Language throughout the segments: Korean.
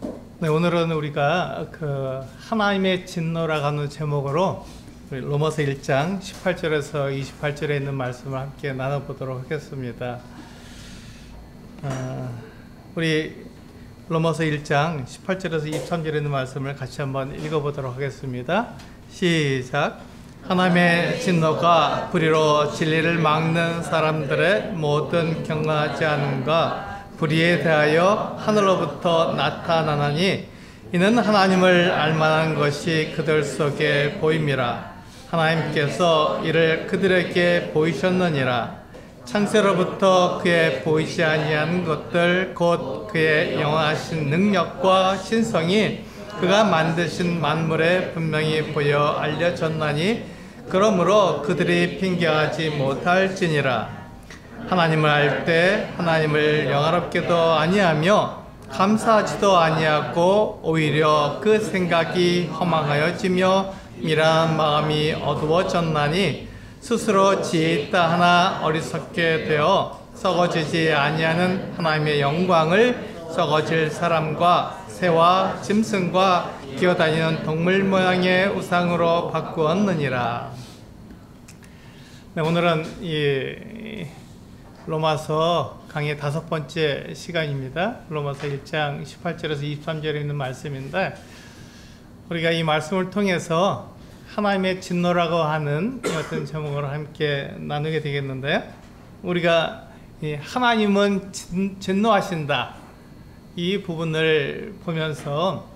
네, 오늘은 우리가 하나님의 진노라고 하는 제목으로 로마서 1장 18절에서 28절에 있는 말씀을 함께 나눠보도록 하겠습니다. 우리 로마서 1장 18절에서 23절에 있는 말씀을 같이 한번 읽어보도록 하겠습니다. 시작. 하나님의 진노가 불의로 진리를 막는 사람들의 모든 경건하지 않음과 불의에 대하여 하늘로부터 나타나나니 이는 하나님을 알만한 것이 그들 속에 보임이라. 하나님께서 이를 그들에게 보이셨느니라. 창세로부터 그의 보이지 아니한 것들 곧 그의 영화하신 능력과 신성이 그가 만드신 만물에 분명히 보여 알려졌나니 그러므로 그들이 핑계하지 못할지니라. 하나님을 알 때 하나님을 영화롭게도 아니하며 감사하지도 아니하고 오히려 그 생각이 허망하여지며 미련한 마음이 어두워졌나니 스스로 지혜 있다 하나 어리석게 되어 썩어지지 아니하는 하나님의 영광을 썩어질 사람과 새와 짐승과 기어다니는 동물 모양의 우상으로 바꾸었느니라. 네, 오늘은 이 로마서 강의 5번째 시간입니다. 로마서 1장 18절에서 23절에 있는 말씀인데, 우리가 이 말씀을 통해서 하나님의 진노라고 하는 어떤 제목으로 함께 나누게 되겠는데, 우리가 하나님은 진노하신다 이 부분을 보면서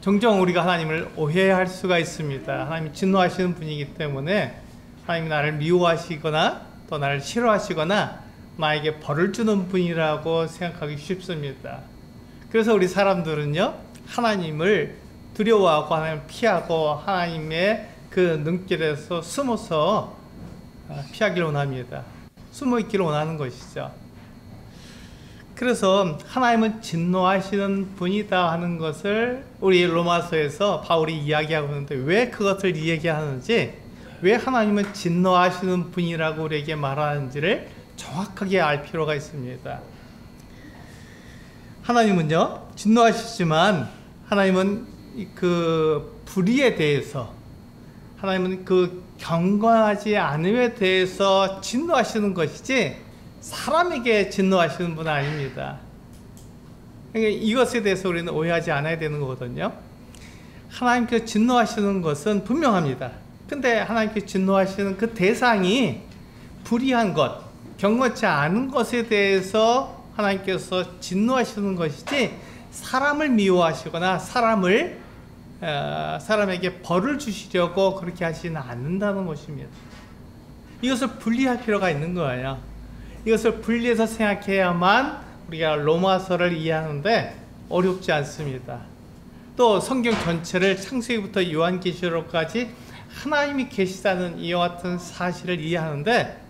종종 우리가 하나님을 오해할 수가 있습니다. 하나님이 진노하시는 분이기 때문에 하나님이 나를 미워하시거나 또 나를 싫어하시거나 나에게 벌을 주는 분이라고 생각하기 쉽습니다. 그래서 우리 사람들은요, 하나님을 두려워하고 하나님을 피하고 하나님의 그 눈길에서 숨어서 피하기를 원합니다. 숨어 있기를 원하는 것이죠. 그래서 하나님은 진노하시는 분이다 하는 것을 우리 로마서에서 바울이 이야기하고 있는데, 왜 그것을 이야기하는지, 왜 하나님은 진노하시는 분이라고 우리에게 말하는지를 정확하게 알 필요가 있습니다. 하나님은요, 진노하시지만 하나님은 그 불의에 대해서, 하나님은 그 경건하지 않음에 대해서 진노하시는 것이지 사람에게 진노하시는 분은 아닙니다. 그러니까 이것에 대해서 우리는 오해하지 않아야 되는 거거든요. 하나님께서 진노하시는 것은 분명합니다. 근데 하나님께서 진노하시는 그 대상이 불의한 것, 경건치 않은 것에 대해서 하나님께서 진노하시는 것이지 사람을 미워하시거나 사람에게 벌을 주시려고 그렇게 하시는 않는다는 것입니다. 이것을 분리할 필요가 있는 거예요. 이것을 분리해서 생각해야만 우리가 로마서를 이해하는데 어렵지 않습니다. 또 성경 전체를 창세기부터 요한계시록까지 하나님이 계시다는 이와 같은 사실을 이해하는데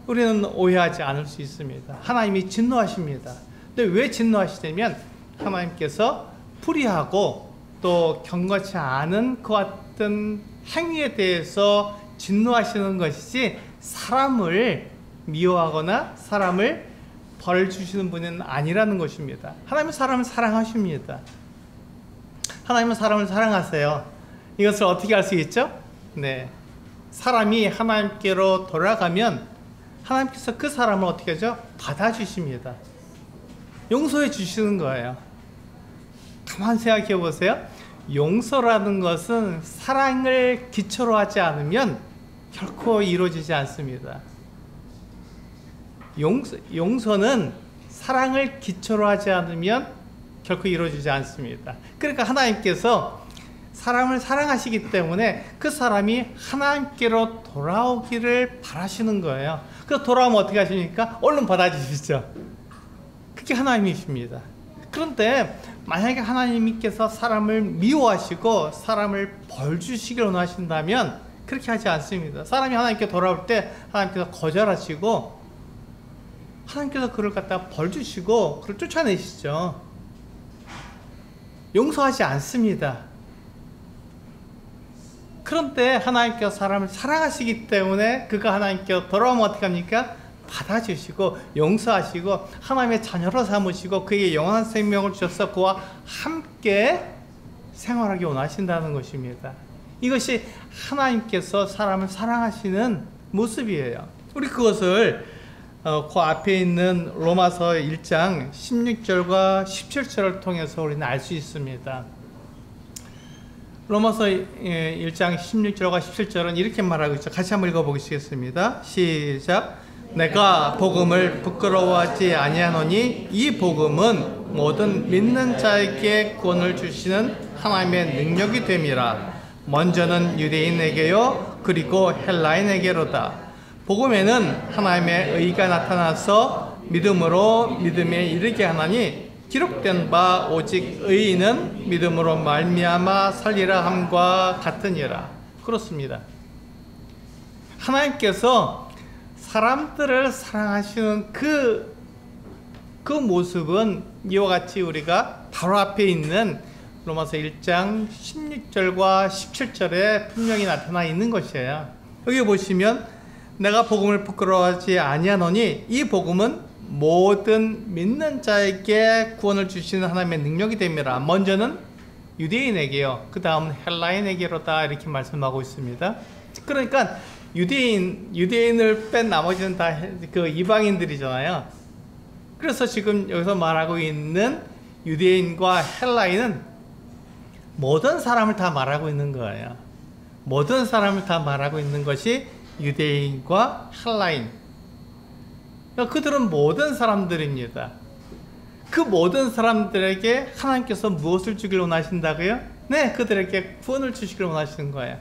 우리는 오해하지 않을 수 있습니다. 하나님이 진노하십니다. 근데 왜 진노하시냐면 하나님께서 불의하고 또 경건치 않은 그 같은 행위에 대해서 진노하시는 것이지 사람을 미워하거나 사람을 벌 주시는 분은 아니라는 것입니다. 하나님은 사람을 사랑하십니다. 하나님은 사람을 사랑하세요. 이것을 어떻게 알 수 있죠? 네, 사람이 하나님께로 돌아가면 하나님께서 그 사람을 어떻게 하죠? 받아주십니다. 용서해 주시는 거예요. 가만 생각해 보세요. 용서라는 것은 사랑을 기초로 하지 않으면 결코 이루어지지 않습니다. 용서는 사랑을 기초로 하지 않으면 결코 이루어지지 않습니다. 그러니까 하나님께서 사람을 사랑하시기 때문에 그 사람이 하나님께로 돌아오기를 바라시는 거예요. 그래서 돌아오면 어떻게 하십니까? 얼른 받아주시죠. 그게 하나님이십니다. 그런데 만약에 하나님께서 사람을 미워하시고 사람을 벌 주시길 원하신다면 그렇게 하지 않습니다. 사람이 하나님께 돌아올 때 하나님께서 거절하시고 하나님께서 그를 갖다 벌 주시고 그를 쫓아내시죠. 용서하지 않습니다. 그런데 하나님께서 사람을 사랑하시기 때문에 그가 하나님께로 돌아오면 어떻게 합니까? 받아주시고 용서하시고 하나님의 자녀로 삼으시고 그에게 영원한 생명을 주셔서 그와 함께 생활하기 원하신다는 것입니다. 이것이 하나님께서 사람을 사랑하시는 모습이에요. 우리 그것을 그 앞에 있는 로마서 1장 16절과 17절을 통해서 우리는 알 수 있습니다. 로마서 1장 16절과 17절은 이렇게 말하고 있죠. 같이 한번 읽어보시겠습니다. 시작. 내가 복음을 부끄러워하지 아니하노니 이 복음은 모든 믿는 자에게 구원을 주시는 하나님의 능력이 됨이라. 먼저는 유대인에게요 그리고 헬라인에게로다. 복음에는 하나님의 의가 나타나서 믿음으로 믿음에 이르게 하나니 기록된 바 오직 의인은 믿음으로 말미암아 살리라 함과 같으니라. 그렇습니다. 하나님께서 사람들을 사랑하시는 그 모습은 이와 같이 우리가 바로 앞에 있는 로마서 1장 16절과 17절에 분명히 나타나 있는 것이에요. 여기 보시면 내가 복음을 부끄러워하지 아니하노니 이 복음은 모든 믿는 자에게 구원을 주시는 하나님의 능력이 됨이라. 먼저는 유대인에게요 그 다음 헬라인에게로다 이렇게 말씀하고 있습니다. 그러니까 유대인을 뺀 나머지는 다 그 이방인들이잖아요. 그래서 지금 여기서 말하고 있는 유대인과 헬라인은 모든 사람을 다 말하고 있는 거예요. 모든 사람을 다 말하고 있는 것이 유대인과 헬라인. 그들은 모든 사람들입니다. 그 모든 사람들에게 하나님께서 무엇을 주길 원하신다고요? 네, 그들에게 구원을 주시길 원하시는 거예요.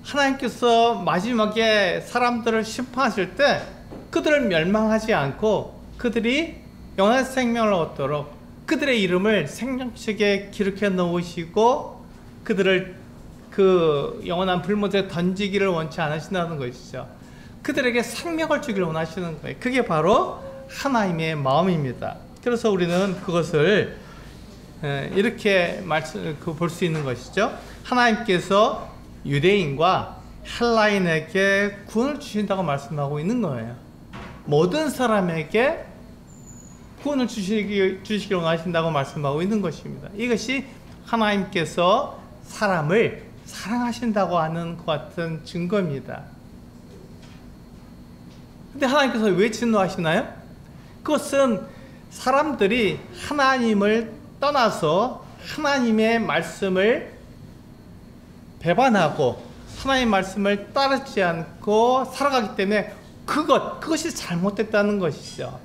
하나님께서 마지막에 사람들을 심판하실 때 그들을 멸망하지 않고 그들이 영원한 생명을 얻도록 그들의 이름을 생명책에 기록해 놓으시고 그들을 그 영원한 불못에 던지기를 원치 않으신다는 것이죠. 그들에게 생명을 주기를 원하시는 거예요. 그게 바로 하나님의 마음입니다. 그래서 우리는 그것을 이렇게 볼 수 있는 것이죠. 하나님께서 유대인과 헬라인에게 구원을 주신다고 말씀하고 있는 거예요. 모든 사람에게 구원을 주시길 원하신다고 말씀하고 있는 것입니다. 이것이 하나님께서 사람을 사랑하신다고 하는 것 같은 증거입니다. 근데 하나님께서 왜 진노하시나요? 그것은 사람들이 하나님을 떠나서 하나님의 말씀을 배반하고 하나님의 말씀을 따르지 않고 살아가기 때문에 그것이 잘못됐다는 것이죠.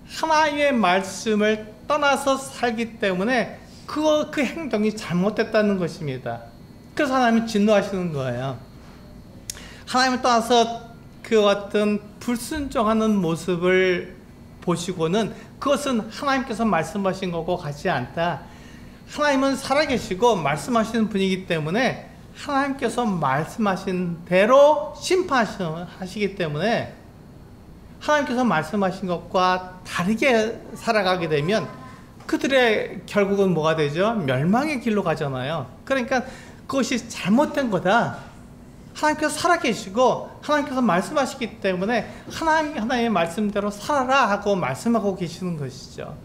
하나님의 말씀을 떠나서 살기 때문에 그 행동이 잘못됐다는 것입니다. 그래서 하나님은 진노하시는 거예요. 하나님을 떠나서 그 같은 불순종하는 모습을 보시고는 그것은 하나님께서 말씀하신 거고 같지 않다. 하나님은 살아계시고 말씀하시는 분이기 때문에 하나님께서 말씀하신 대로 심판하시기 때문에 하나님께서 말씀하신 것과 다르게 살아가게 되면 그들의 결국은 뭐가 되죠? 멸망의 길로 가잖아요. 그러니까 그것이 잘못된 거다. 하나님께서 살아계시고 하나님께서 말씀하시기 때문에 하나님의 말씀대로 살아라 하고 말씀하고 계시는 것이죠.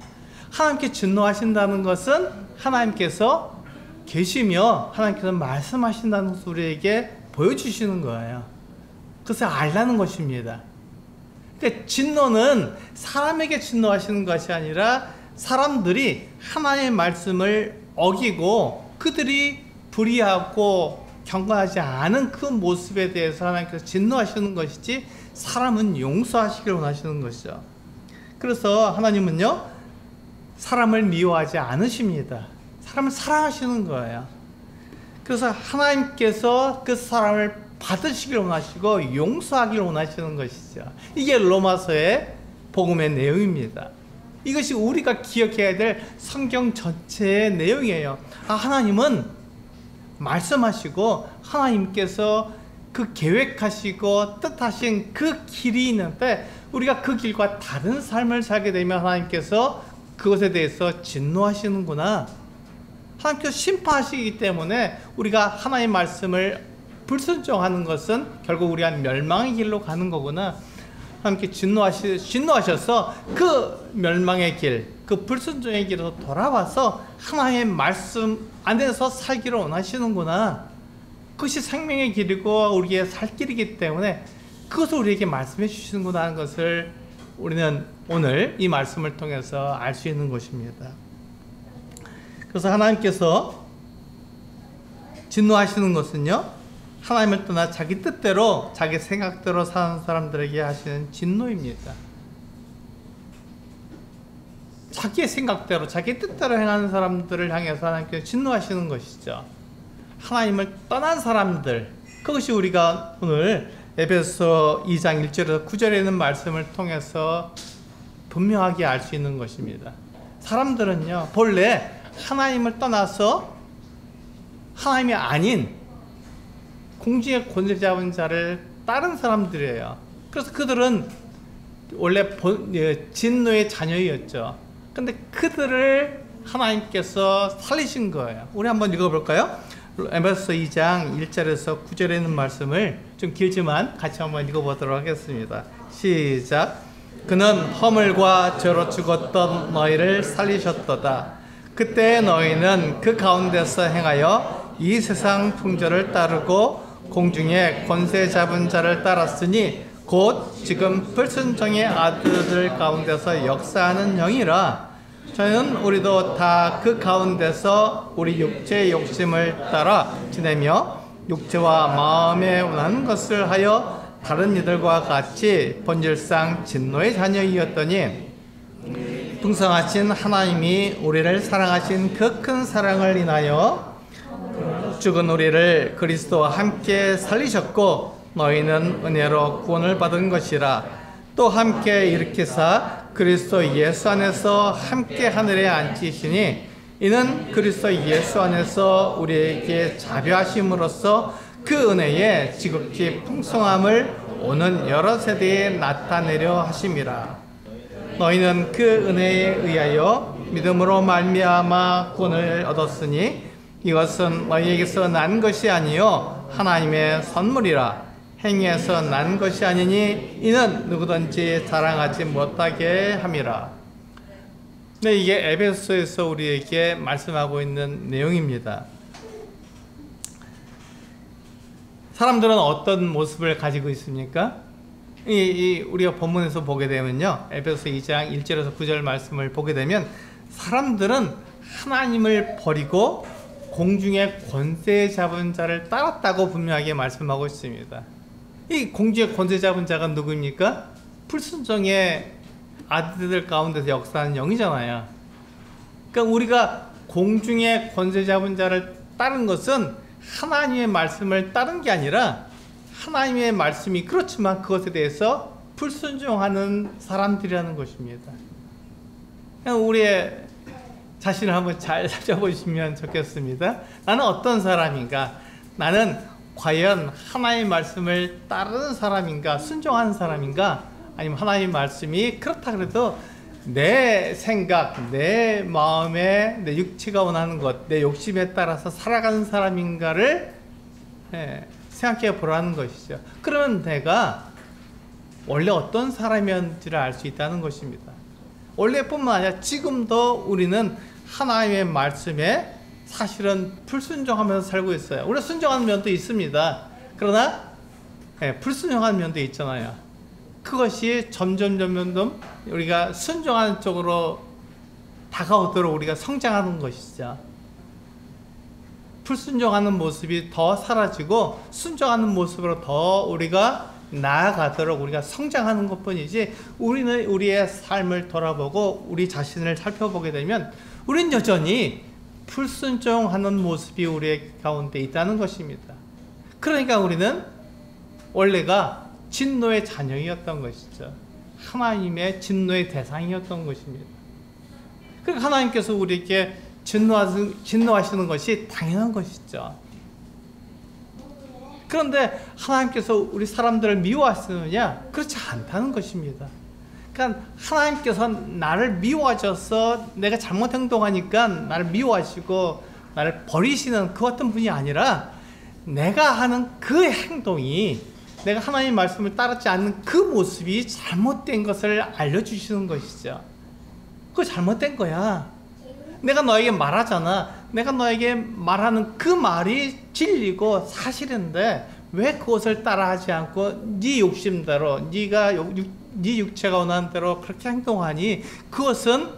하나님께 진노하신다는 것은 하나님께서 계시며 하나님께서 말씀하신다는 것을 우리에게 보여주시는 거예요. 그것을 알라는 것입니다. 그러니까 진노는 사람에게 진노하시는 것이 아니라 사람들이 하나님의 말씀을 어기고 그들이 불의하고 경건하지 않은 그 모습에 대해서 하나님께서 진노하시는 것이지 사람은 용서하시길 원하시는 것이죠. 그래서 하나님은요 사람을 미워하지 않으십니다. 사람을 사랑하시는 거예요. 그래서 하나님께서 그 사람을 받으시길 원하시고 용서하길 원하시는 것이죠. 이게 로마서의 복음의 내용입니다. 이것이 우리가 기억해야 될 성경 전체의 내용이에요. 하나님은 말씀하시고 하나님께서 그 계획하시고 뜻하신 그 길이 있는데 우리가 그 길과 다른 삶을 살게 되면 하나님께서 그것에 대해서 진노하시는구나. 하나님께서 심판하시기 때문에 우리가 하나님의 말씀을 불순종하는 것은 결국 우리가 멸망의 길로 가는 거구나. 함께 진노하셔서 그 멸망의 길, 그 불순종의 길에서 돌아와서 하나님의 말씀 안에서 살기를 원하시는구나. 그것이 생명의 길이고 우리의 살 길이기 때문에 그것을 우리에게 말씀해 주시는구나 하는 것을 우리는 오늘 이 말씀을 통해서 알 수 있는 것입니다. 그래서 하나님께서 진노하시는 것은요, 하나님을 떠나 자기 뜻대로 자기 생각대로 사는 사람들에게 하시는 진노입니다. 자기의 생각대로 자기 뜻대로 행하는 사람들을 향해서 하나님께서 진노하시는 것이죠. 하나님을 떠난 사람들, 그것이 우리가 오늘 에베소 2장 1절에서 9절에 있는 말씀을 통해서 분명하게 알 수 있는 것입니다. 사람들은요, 본래 하나님을 떠나서 하나님이 아닌 공중의 권세 잡은 자를 따른 사람들이에요. 그래서 그들은 원래 진노의 자녀였죠. 근데 그들을 하나님께서 살리신 거예요. 우리 한번 읽어볼까요? 에베소 2장 1절에서 9절에 있는 말씀을 좀 길지만 같이 한번 읽어보도록 하겠습니다. 시작. 그는 허물과 죄로 죽었던 너희를 살리셨도다. 그때 너희는 그 가운데서 행하여 이 세상 풍조를 따르고 공중에 권세 잡은 자를 따랐으니 곧 지금 불순종의 아들들 가운데서 역사하는 영이라. 저희는 우리도 다 그 가운데서 우리 육체의 욕심을 따라 지내며 육체와 마음에 원하는 것을 하여 다른 이들과 같이 본질상 진노의 자녀이었더니 풍성하신 하나님이 우리를 사랑하신 그 큰 사랑을 인하여 죽은 우리를 그리스도와 함께 살리셨고 너희는 은혜로 구원을 받은 것이라. 또 함께 일으키사 그리스도 예수 안에서 함께 하늘에 앉히시니 이는 그리스도 예수 안에서 우리에게 자비하심으로써 그 은혜의 지극히 풍성함을 오는 여러 세대에 나타내려 하심이라. 너희는 그 은혜에 의하여 믿음으로 말미암아 구원을 얻었으니 이것은 너희에게서 난 것이 아니요 하나님의 선물이라. 행위에서 난 것이 아니니 이는 누구든지 자랑하지 못하게 함이라. 네, 이게 에베소에서 우리에게 말씀하고 있는 내용입니다. 사람들은 어떤 모습을 가지고 있습니까? 우리가 본문에서 보게 되면요, 에베소 2장 1절에서 9절 말씀을 보게 되면 사람들은 하나님을 버리고 공중의 권세 잡은 자를 따랐다고 분명하게 말씀하고 있습니다. 이 공중의 권세 잡은 자가 누구입니까? 불순종의 아들들 가운데서 역사하는 영이잖아요. 그러니까 우리가 공중의 권세 잡은 자를 따른 것은 하나님의 말씀을 따른 게 아니라 하나님의 말씀이 그렇지만 그것에 대해서 불순종하는 사람들이라는 것입니다. 그냥 우리의 자신을 한번 잘 살펴보시면 좋겠습니다. 나는 어떤 사람인가? 나는 과연 하나님의 말씀을 따르는 사람인가? 순종하는 사람인가? 아니면 하나님의 말씀이 그렇다 그래도 내 생각, 내 마음에 내 육체가 원하는 것, 내 욕심에 따라서 살아가는 사람인가를 생각해 보라는 것이죠. 그러면 내가 원래 어떤 사람이었는지를 알 수 있다는 것입니다. 원래뿐만 아니라 지금도 우리는 하나님의 말씀에 사실은 불순종하면서 살고 있어요. 우리가 순종하는 면도 있습니다. 그러나 불순종하는 면도 있잖아요. 그것이 점점 우리가 순종하는 쪽으로 다가오도록 우리가 성장하는 것이죠. 불순종하는 모습이 더 사라지고 순종하는 모습으로 더 우리가 나아가도록 우리가 성장하는 것뿐이지, 우리는 우리의 삶을 돌아보고 우리 자신을 살펴보게 되면 우리는 여전히 불순종하는 모습이 우리 가운데 있다는 것입니다. 그러니까 우리는 원래가 진노의 자녀이었던 것이죠. 하나님의 진노의 대상이었던 것입니다. 그러니까 하나님께서 우리에게 진노하시는 것이 당연한 것이죠. 그런데 하나님께서 우리 사람들을 미워하시느냐? 그렇지 않다는 것입니다. 그러니까 하나님께서 나를 미워하셔서 내가 잘못 행동하니까 나를 미워하시고 나를 버리시는 그 어떤 분이 아니라 내가 하는 그 행동이 내가 하나님의 말씀을 따르지 않는 그 모습이 잘못된 것을 알려주시는 것이죠. 그거 잘못된 거야. 내가 너에게 말하잖아. 내가 너에게 말하는 그 말이 진리고 사실인데 왜 그것을 따라하지 않고 네 욕심대로 네 육체가 원하는 대로 그렇게 행동하니 그것은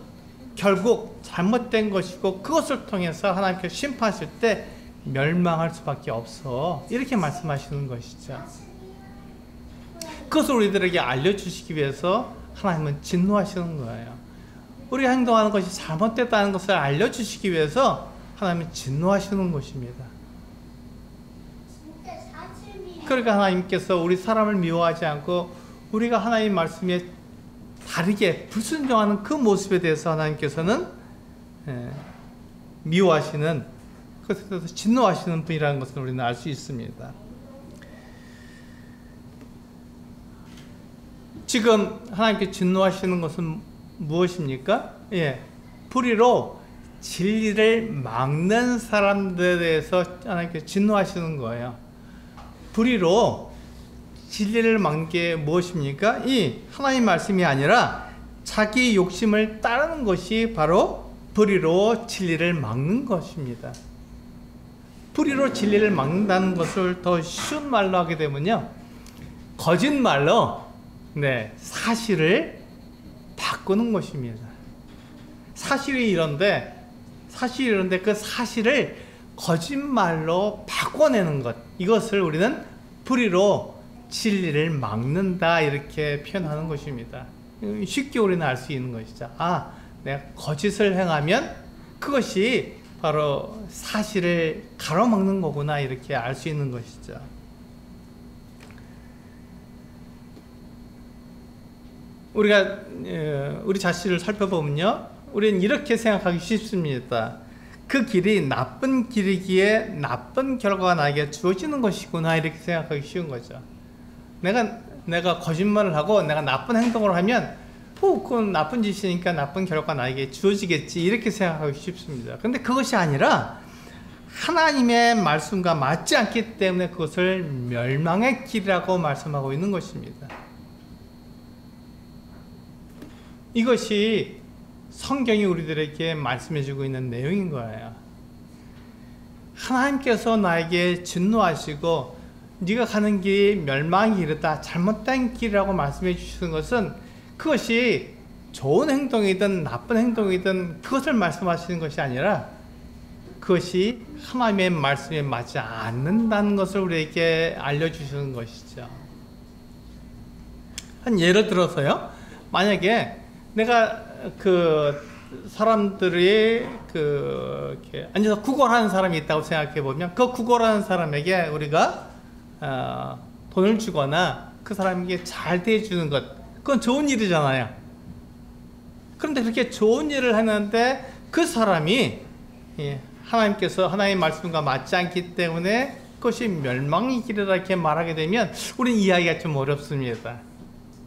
결국 잘못된 것이고 그것을 통해서 하나님께서 심판하실 때 멸망할 수밖에 없어. 이렇게 말씀하시는 것이죠. 그것을 우리들에게 알려주시기 위해서 하나님은 진노하시는 거예요. 우리가 행동하는 것이 잘못됐다는 것을 알려주시기 위해서 하나님은 진노하시는 것입니다. 그러니까 하나님께서 우리 사람을 미워하지 않고 우리가 하나님 말씀에 다르게 불순종하는 그 모습에 대해서 하나님께서는 미워하시는, 그것에 대해서 진노하시는 분이라는 것을 우리는 알 수 있습니다. 지금 하나님께 진노하시는 것은 무엇입니까? 불의로 진리를 막는 사람들에 대해서 하나님께 진노하시는 거예요. 불의로 진리를 막는 게 무엇입니까? 이 하나님 말씀이 아니라 자기 욕심을 따르는 것이 바로 불의로 진리를 막는 것입니다. 불의로 진리를 막는다는 것을 더 쉬운 말로 하게 되면요, 거짓말로 사실을 바꾸는 것입니다. 사실이 이런데 그 사실을 거짓말로 바꿔내는 것, 이것을 우리는 불의로 진리를 막는다 이렇게 표현하는 것입니다. 쉽게 우리는 알 수 있는 것이죠. 내가 거짓을 행하면 그것이 바로 사실을 가로막는 거구나 이렇게 알 수 있는 것이죠. 우리가 우리 자신을 살펴보면요, 우리는 이렇게 생각하기 쉽습니다. 그 길이 나쁜 길이기에 나쁜 결과가 나에게 주어지는 것이구나 이렇게 생각하기 쉬운 거죠. 내가 거짓말을 하고 내가 나쁜 행동을 하면 그건 나쁜 짓이니까 나쁜 결과가 나에게 주어지겠지 이렇게 생각하기 쉽습니다. 그런데 그것이 아니라 하나님의 말씀과 맞지 않기 때문에 그것을 멸망의 길이라고 말씀하고 있는 것입니다. 이것이 성경이 우리들에게 말씀해주고 있는 내용인 거예요. 하나님께서 나에게 진노하시고 네가 가는 길이 멸망의 길이다, 잘못된 길이라고 말씀해 주시는 것은 그것이 좋은 행동이든 나쁜 행동이든 그것을 말씀하시는 것이 아니라 그것이 하나님의 말씀에 맞지 않는다는 것을 우리에게 알려주시는 것이죠. 한 예를 들어서요, 만약에 내가 사람들이 이렇게 앉아서 구걸하는 사람이 있다고 생각해 보면 그 구걸하는 사람에게 우리가 돈을 주거나 그 사람에게 잘 대해주는 것, 그건 좋은 일이잖아요. 그런데 그렇게 좋은 일을 하는데 그 사람이 하나님께서 하나님의 말씀과 맞지 않기 때문에 그것이 멸망의 길이라 이렇게 말하게 되면 우리는 이해하기가 좀 어렵습니다.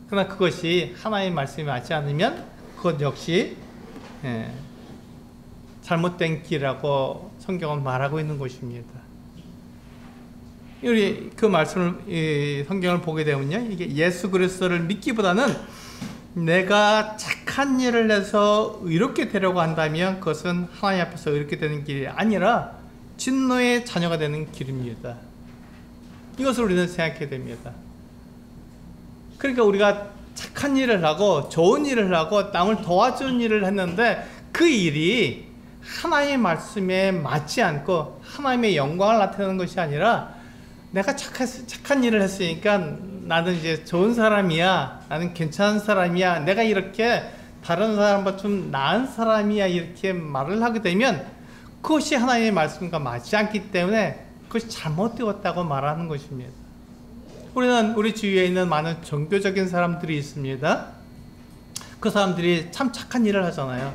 그러나 그것이 하나님의 말씀이 맞지 않으면 그것 역시 잘못된 길이라고 성경은 말하고 있는 것입니다. 우리 그 말씀을, 성경을 보게 되면요, 이게 예수 그리스도를 믿기보다는 내가 착한 일을 해서 의롭게 되려고 한다면 그것은 하나님 앞에서 의롭게 되는 길이 아니라 진노의 자녀가 되는 길입니다. 이것을 우리는 생각해야 됩니다. 그러니까 우리가 착한 일을 하고 좋은 일을 하고 남을 도와주는 일을 했는데 그 일이 하나님의 말씀에 맞지 않고 하나님의 영광을 나타내는 것이 아니라 내가 착한 일을 했으니까 나는 이제 좋은 사람이야, 나는 괜찮은 사람이야, 내가 이렇게 다른 사람보다 좀 나은 사람이야 이렇게 말을 하게 되면 그것이 하나님의 말씀과 맞지 않기 때문에 그것이 잘못되었다고 말하는 것입니다. 우리는 우리 주위에 있는 많은 종교적인 사람들이 있습니다. 그 사람들이 참 착한 일을 하잖아요.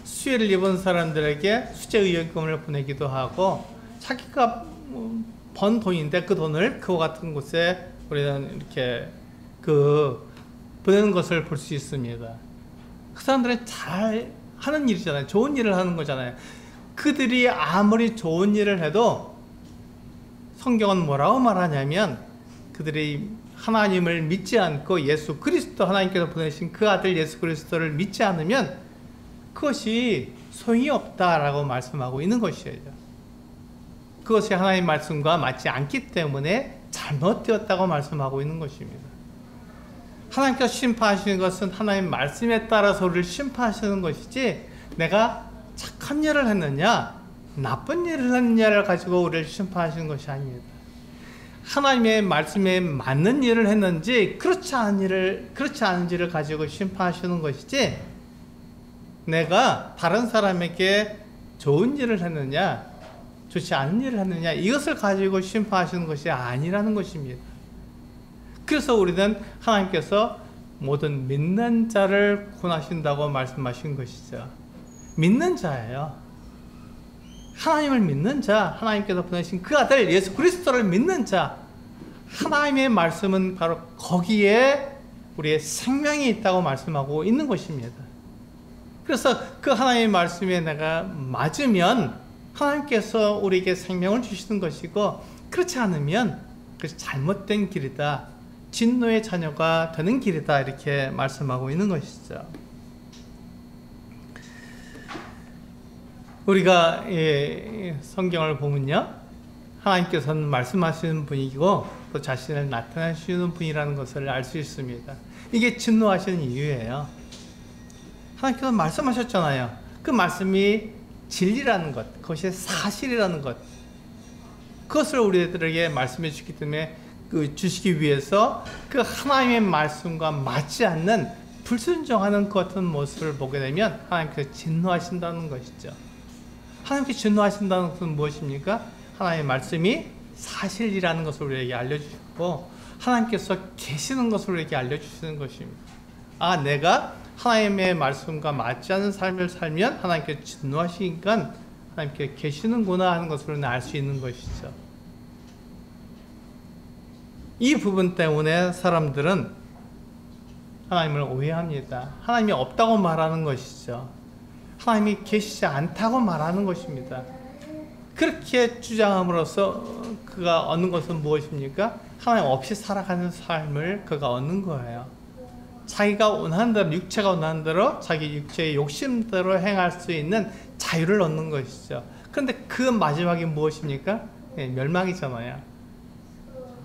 수혜를 입은 사람들에게 수재의원금을 보내기도 하고 자기가 번 돈인데 그 돈을 그와 같은 곳에 우리는 이렇게 보내는 것을 볼 수 있습니다. 그 사람들은 잘 하는 일이잖아요. 좋은 일을 하는 거잖아요. 그들이 아무리 좋은 일을 해도 성경은 뭐라고 말하냐면 그들이 하나님을 믿지 않고 예수 그리스도 하나님께서 보내신 그 아들 예수 그리스도를 믿지 않으면 그것이 소용이 없다라고 말씀하고 있는 것이에요. 그것이 하나님의 말씀과 맞지 않기 때문에 잘못되었다고 말씀하고 있는 것입니다. 하나님께서 심판하시는 것은 하나님의 말씀에 따라서 우리를 심판하시는 것이지, 내가 착한 일을 했느냐 나쁜 일을 했느냐를 가지고 우리를 심판하시는 것이 아닙니다. 하나님의 말씀에 맞는 일을 했는지 그렇지 않은지를 가지고 심판하시는 것이지, 내가 다른 사람에게 좋은 일을 했느냐 좋지 않은 일을 했느냐 이것을 가지고 심판하시는 것이 아니라는 것입니다. 그래서 우리는 하나님께서 모든 믿는 자를 구원하신다고 말씀하신 것이죠. 믿는 자예요. 하나님을 믿는 자, 하나님께서 보내신 그 아들 예수 그리스도를 믿는 자, 하나님의 말씀은 바로 거기에 우리의 생명이 있다고 말씀하고 있는 것입니다. 그래서 그 하나님의 말씀에 내가 맞으면 하나님께서 우리에게 생명을 주시는 것이고, 그렇지 않으면 그것이 잘못된 길이다, 진노의 자녀가 되는 길이다, 이렇게 말씀하고 있는 것이죠. 우리가 성경을 보면요, 하나님께서는 말씀하시는 분이고 또 자신을 나타내시는 분이라는 것을 알 수 있습니다. 이게 진노하시는 이유예요. 하나님께서 말씀하셨잖아요. 그 말씀이 진리라는 것, 그것이 사실이라는 것, 그것을 우리들에게 말씀해 주시기 때문에 주시기 위해서 그 하나님의 말씀과 맞지 않는 불순종하는 것 같은 모습을 보게 되면 하나님께서 진노하신다는 것이죠. 하나님께서 진노하신다는 것은 무엇입니까? 하나님의 말씀이 사실이라는 것을 우리에게 알려주시고 하나님께서 계시는 것을 우리에게 알려주시는 것입니다. 아, 내가 하나님의 말씀과 맞지 않는 삶을 살면 하나님께서 진노하시니까 하나님께서 계시는구나 하는 것을 알 수 있는 것이죠. 이 부분 때문에 사람들은 하나님을 오해합니다. 하나님이 없다고 말하는 것이죠. 하나님이 계시지 않다고 말하는 것입니다. 그렇게 주장함으로써 그가 얻는 것은 무엇입니까? 하나님 없이 살아가는 삶을 그가 얻는 거예요. 자기가 원하는 대로, 육체가 원하는 대로 자기 육체의 욕심대로 행할 수 있는 자유를 얻는 것이죠. 그런데 그 마지막이 무엇입니까? 멸망이잖아요.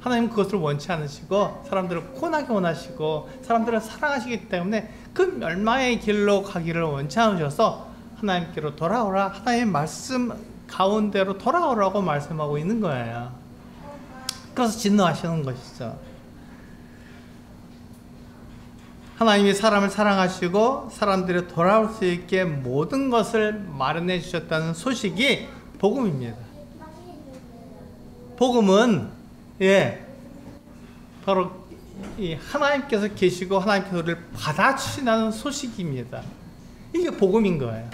하나님은 그것을 원치 않으시고 사람들을 구원하기 원하시고 사람들을 사랑하시기 때문에 그 멸망의 길로 가기를 원치 않으셔서 하나님께로 돌아오라, 하나님의 말씀 가운데로 돌아오라고 말씀하고 있는 거예요. 그래서 진노하시는 것이죠. 하나님이 사람을 사랑하시고 사람들이 돌아올 수 있게 모든 것을 마련해 주셨다는 소식이 복음입니다. 복음은 바로 이 하나님께서 계시고 하나님께서 우리를 받아주신다는 소식입니다. 이게 복음인 거예요.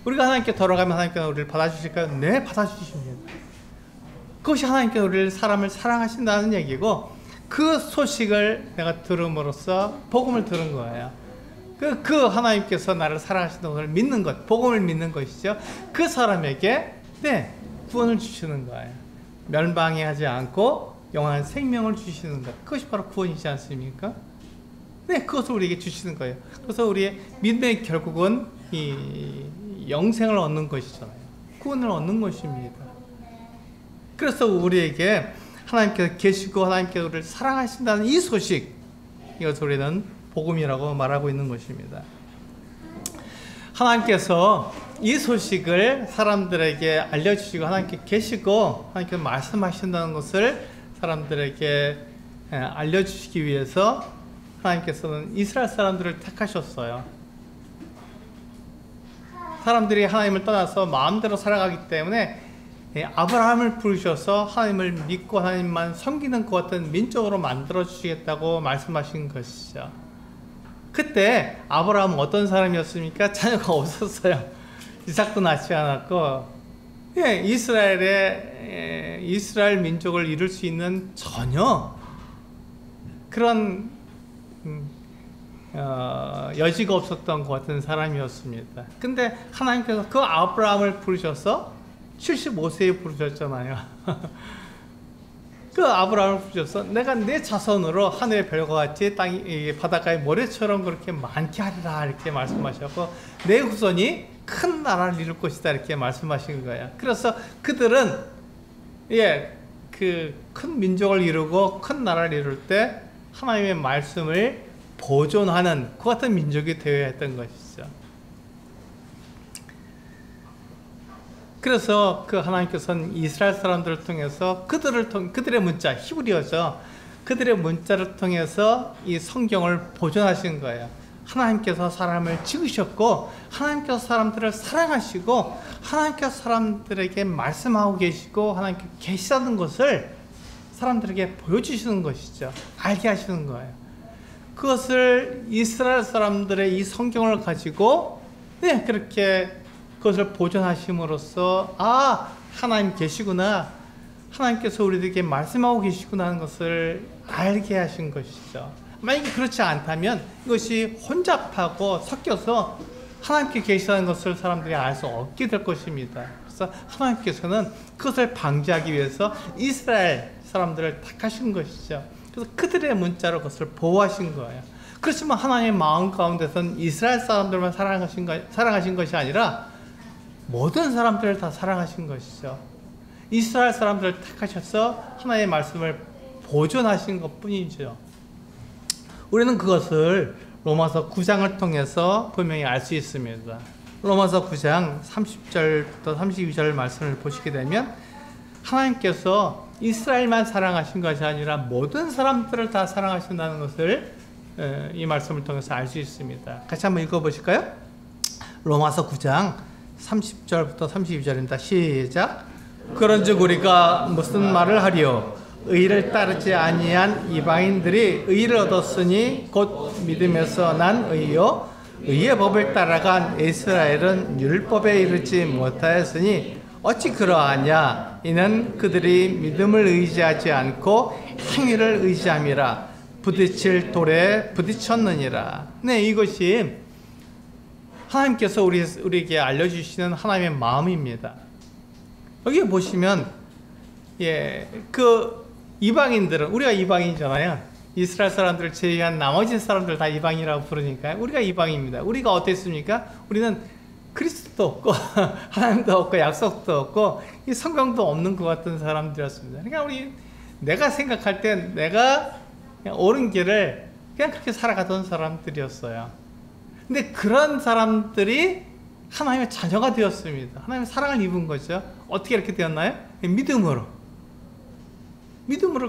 우리가 하나님께 돌아가면 하나님께서 우리를 받아주실까요? 네, 받아주십니다. 그것이 하나님께서 우리를 사람을 사랑하신다는 얘기고, 그 소식을 내가 들음으로써 복음을 들은 거예요. 그 하나님께서 나를 사랑하신다는 것을 믿는 것, 복음을 믿는 것이죠. 그 사람에게 구원을 주시는 거예요. 멸망해 하지 않고 영원한 생명을 주시는 것, 그것이 바로 구원이지 않습니까? 네, 그것을 우리에게 주시는 거예요. 그래서 우리의 믿음의 결국은 이 영생을 얻는 것이잖아요. 구원을 얻는 것입니다. 그래서 우리에게 하나님께서 계시고 하나님께서 우리를 사랑하신다는 이 소식, 이것을 우리는 복음이라고 말하고 있는 것입니다. 하나님께서 이 소식을 사람들에게 알려주시고 하나님께 계시고 하나님께서 말씀하신다는 것을 사람들에게 알려주시기 위해서 하나님께서는 이스라엘 사람들을 택하셨어요. 사람들이 하나님을 떠나서 마음대로 살아가기 때문에 아브라함을 부르셔서 하나님을 믿고 하나님만 섬기는 것 같은 민족으로 만들어 주시겠다고 말씀하신 것이죠. 그때 아브라함은 어떤 사람이었습니까? 자녀가 없었어요. 이삭도 낳지 않았고, 이스라엘 민족을 이룰 수 있는 전혀 그런 여지가 없었던 것 같은 사람이었습니다. 근데 하나님께서 그 아브라함을 부르셔서 75세에 부르셨잖아요. 그 아브라함을 부르셔서 내가 내 자손으로 하늘의 별과 같이 바닷가의 모래처럼 그렇게 많게 하리라 이렇게 말씀하셨고 내 후손이 큰 나라를 이룰 것이다 이렇게 말씀하신 거예요. 그래서 그들은 그 큰 민족을 이루고 큰 나라를 이룰 때 하나님의 말씀을 보존하는 그 같은 민족이 되어야 했던 것이죠. 그래서 그 하나님께서는 이스라엘 사람들을 통해서 그들의 문자, 히브리어죠. 그들의 문자를 통해서 이 성경을 보존하신 거예요. 하나님께서 사람을 지으셨고 하나님께서 사람들을 사랑하시고 하나님께서 사람들에게 말씀하고 계시고 하나님께서 계시다는 것을 사람들에게 보여주시는 것이죠. 알게 하시는 거예요. 그것을 이스라엘 사람들의 이 성경을 가지고 그렇게 그것을 보존하심으로써 하나님 계시구나, 하나님께서 우리들에게 말씀하고 계시구나 하는 것을 알게 하신 것이죠. 만약에 그렇지 않다면 이것이 혼잡하고 섞여서 하나님께 계시다는 것을 사람들이 알 수 없게 될 것입니다. 그래서 하나님께서는 그것을 방지하기 위해서 이스라엘 사람들을 택하신 것이죠. 그래서 그들의 문자로 그것을 보호하신 거예요. 그렇지만 하나님의 마음 가운데서는 이스라엘 사람들만 사랑하신 것이 아니라 모든 사람들을 다 사랑하신 것이죠. 이스라엘 사람들을 택하셔서 하나님의 말씀을 보존하신 것 뿐이죠. 우리는 그것을 로마서 9장을 통해서 분명히 알 수 있습니다. 로마서 9장 30절부터 32절 말씀을 보시게 되면 하나님께서 이스라엘만 사랑하신 것이 아니라 모든 사람들을 다 사랑하신다는 것을 이 말씀을 통해서 알 수 있습니다. 같이 한번 읽어보실까요? 로마서 9장 30절부터 32절입니다. 시작. 그런즉 우리가 무슨 말을 하리요? 의를 따르지 아니한 이방인들이 의를 얻었으니 곧 믿음에서 난 의요 의의 법을 따라간 이스라엘은 율법에 이르지 못하였으니 어찌 그러하냐? 이는 그들이 믿음을 의지하지 않고 행위를 의지함이라. 부딪힐 돌에 부딪혔느니라. 네, 이것이 하나님께서 우리에게 알려주시는 하나님의 마음입니다. 여기 보시면 그 이방인들은, 우리가 이방인이잖아요. 이스라엘 사람들을 제외한 나머지 사람들 다 이방이라고 부르니까 우리가 이방입니다. 우리가 어땠습니까? 우리는 그리스도도 없고 하나님도 없고 약속도 없고 이 성경도 없는 것 같은 사람들이었습니다. 그러니까 내가 생각할 때 내가 그냥 옳은 길을 그냥 그렇게 살아가던 사람들이었어요. 근데 그런 사람들이 하나님의 자녀가 되었습니다. 하나님의 사랑을 입은 거죠. 어떻게 이렇게 되었나요? 믿음으로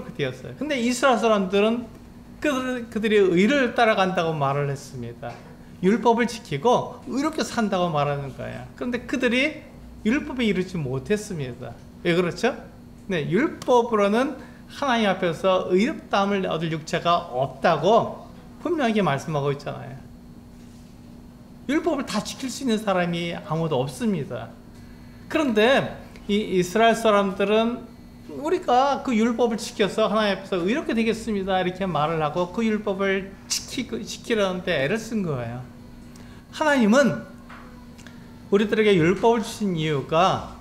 그렇게 되었어요. 근데 이스라엘 사람들은 그들이 의를 따라간다고 말을 했습니다. 율법을 지키고 의롭게 산다고 말하는 거예요. 그런데 그들이 율법에 이르지 못했습니다. 왜 그렇죠? 네, 율법으로는 하나님 앞에서 의롭다함을 얻을 육체가 없다고 분명하게 말씀하고 있잖아요. 율법을 다 지킬 수 있는 사람이 아무도 없습니다. 그런데 이 이스라엘 사람들은 우리가 그 율법을 지켜서 하나님 앞에서 의롭게 되겠습니다 이렇게 말을 하고 그 율법을 지키려는데 애를 쓴 거예요. 하나님은 우리들에게 율법을 주신 이유가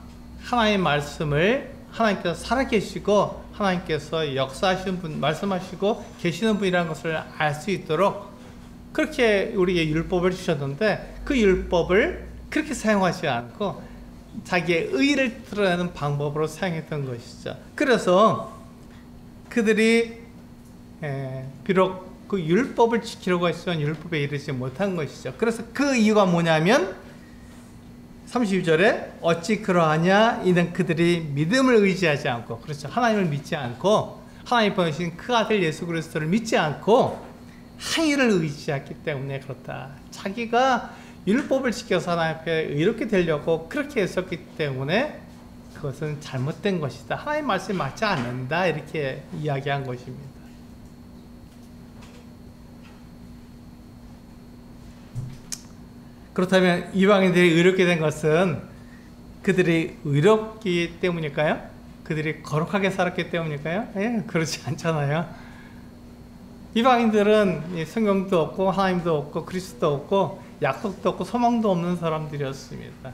하나님의 말씀을 하나님께서 살아계시고 하나님께서 역사하시는 분, 말씀하시고 계시는 분이라는 것을 알 수 있도록 그렇게 우리에게 율법을 주셨는데 그 율법을 그렇게 사용하지 않고 자기의 의를 드러내는 방법으로 사용했던 것이죠. 그래서 그들이 비록 그 율법을 지키려고 했지만 율법에 이르지 못한 것이죠. 그래서 그 이유가 뭐냐면 32절에 어찌 그러하냐? 이는 그들이 믿음을 의지하지 않고, 그렇죠, 하나님을 믿지 않고 하나님 보내신 그 아들 예수 그리스도를 믿지 않고 행위를 의지했기 때문에 그렇다. 자기가 율법을 지켜서 하나님 앞에 의롭게 되려고 그렇게 했었기 때문에 그것은 잘못된 것이다. 하나님 말씀이 맞지 않는다. 이렇게 이야기한 것입니다. 그렇다면 이방인들이 의롭게 된 것은 그들이 의롭기 때문일까요? 그들이 거룩하게 살았기 때문일까요? 그렇지 않잖아요. 이방인들은 성경도 없고 하나님도 없고 그리스도도 없고 약속도 없고 소망도 없는 사람들이었습니다.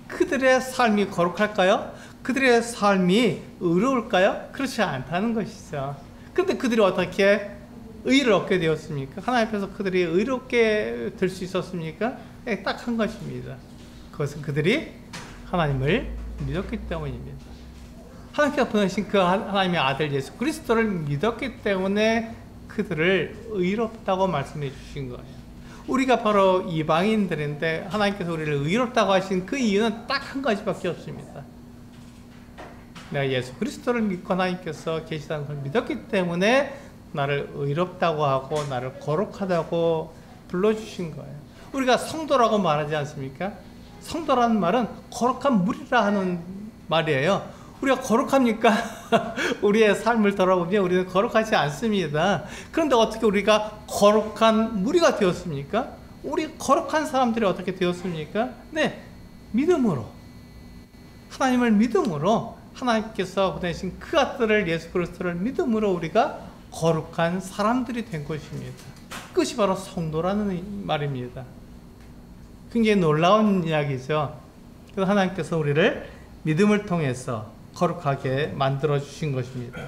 그들의 삶이 거룩할까요? 그들의 삶이 의로울까요? 그렇지 않다는 것이죠. 그런데 그들이 어떻게 의를 얻게 되었습니까? 하나님 앞에서 그들이 의롭게 될 수 있었습니까? 딱 한 것입니다. 그것은 그들이 하나님을 믿었기 때문입니다. 하나님께서 보내신 그 하나님의 아들 예수 그리스도를 믿었기 때문에 그들을 의롭다고 말씀해 주신 거예요. 우리가 바로 이방인들인데 하나님께서 우리를 의롭다고 하신 그 이유는 딱 한 가지밖에 없습니다. 내가 예수 그리스도를 믿고 하나님께서 계시다는 걸 믿었기 때문에 나를 의롭다고 하고 나를 거룩하다고 불러주신 거예요. 우리가 성도라고 말하지 않습니까? 성도라는 말은 거룩한 무리라 하는 말이에요. 우리가 거룩합니까? 우리의 삶을 돌아보면 우리는 거룩하지 않습니다. 그런데 어떻게 우리가 거룩한 무리가 되었습니까? 우리 거룩한 사람들이 어떻게 되었습니까? 네, 믿음으로. 하나님을 믿음으로 하나님께서 보내신 그 아들을 예수 그리스도를 믿음으로 우리가 거룩한 사람들이 된 것입니다. 그것이 바로 성도라는 말입니다. 굉장히 놀라운 이야기죠. 그래서 하나님께서 우리를 믿음을 통해서 거룩하게 만들어 주신 것입니다.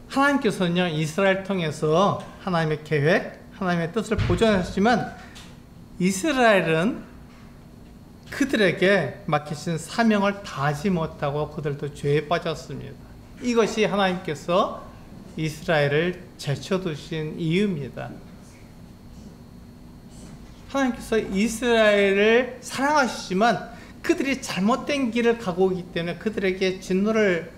하나님께서는요, 이스라엘 통해서 하나님의 계획, 하나님의 뜻을 보존하셨지만 이스라엘은 그들에게 맡기신 사명을 다하지 못하고 그들도 죄에 빠졌습니다. 이것이 하나님께서 이스라엘을 제쳐두신 이유입니다. 하나님께서 이스라엘을 사랑하시지만 그들이 잘못된 길을 가고 있기 때문에 그들에게 진노를